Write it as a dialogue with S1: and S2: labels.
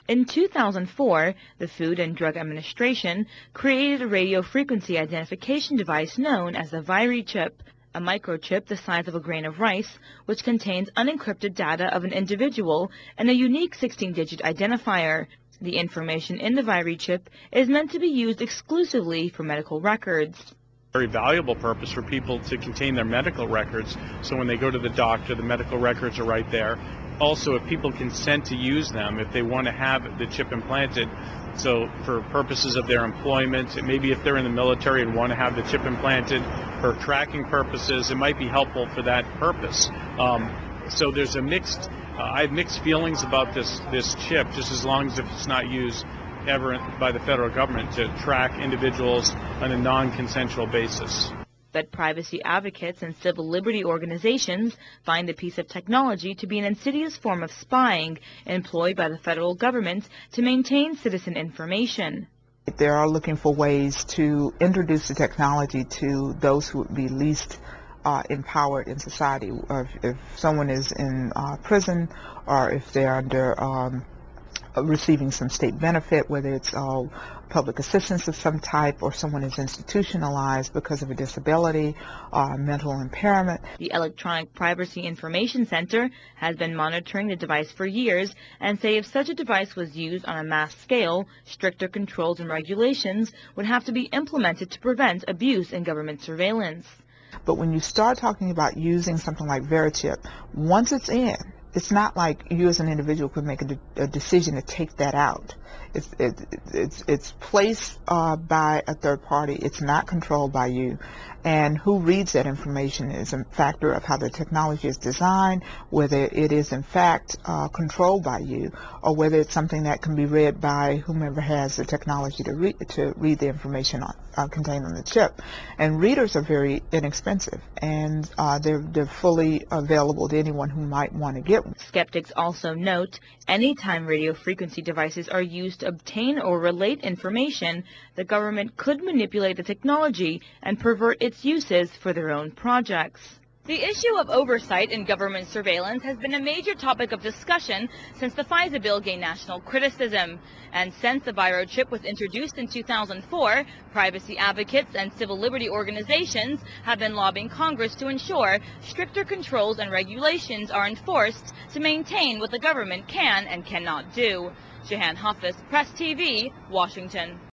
S1: In 2004, the Food and Drug Administration created a radio frequency identification device known as the Verichip, a microchip the size of a grain of rice, which contains unencrypted data of an individual and a unique 16-digit identifier. The information in the Verichip is meant to be used exclusively for medical records.
S2: Very valuable purpose for people to contain their medical records, so when they go to the doctor, the medical records are right there. Also, if people consent to use them, if they want to have the chip implanted, so for purposes of their employment, maybe if they're in the military and want to have the chip implanted for tracking purposes, it might be helpful for that purpose. So there's I have mixed feelings about this chip, just as long as if it's not used ever by the federal government to track individuals on a non-consensual basis.
S1: But privacy advocates and civil liberty organizations find the piece of technology to be an insidious form of spying employed by the federal government to maintain citizen information.
S3: They are looking for ways to introduce the technology to those who would be least empowered in society. If someone is in prison, or if they're under receiving some state benefit, whether it's public assistance of some type, or someone is institutionalized because of a disability or mental impairment.
S1: The Electronic Privacy Information Center has been monitoring the device for years and say if such a device was used on a mass scale, stricter controls and regulations would have to be implemented to prevent abuse in government surveillance.
S3: But when you start talking about using something like Verichip, once it's in, it's not like you as an individual could make a decision to take that out. It's placed by a third party. It's not controlled by you. And who reads that information is a factor of how the technology is designed, whether it is in fact controlled by you, or whether it's something that can be read by whomever has the technology to read the information contained on the chip. And readers are very inexpensive, and they're fully available to anyone who might want to get one.
S1: Skeptics also note anytime radio frequency devices are used to obtain or relate information, the government could manipulate the technology and pervert its uses for their own projects. The issue of oversight in government surveillance has been a major topic of discussion since the FISA bill gained national criticism. And since the Verichip was introduced in 2004, privacy advocates and civil liberty organizations have been lobbying Congress to ensure stricter controls and regulations are enforced to maintain what the government can and cannot do. Jahan Hafiz, Press TV, Washington.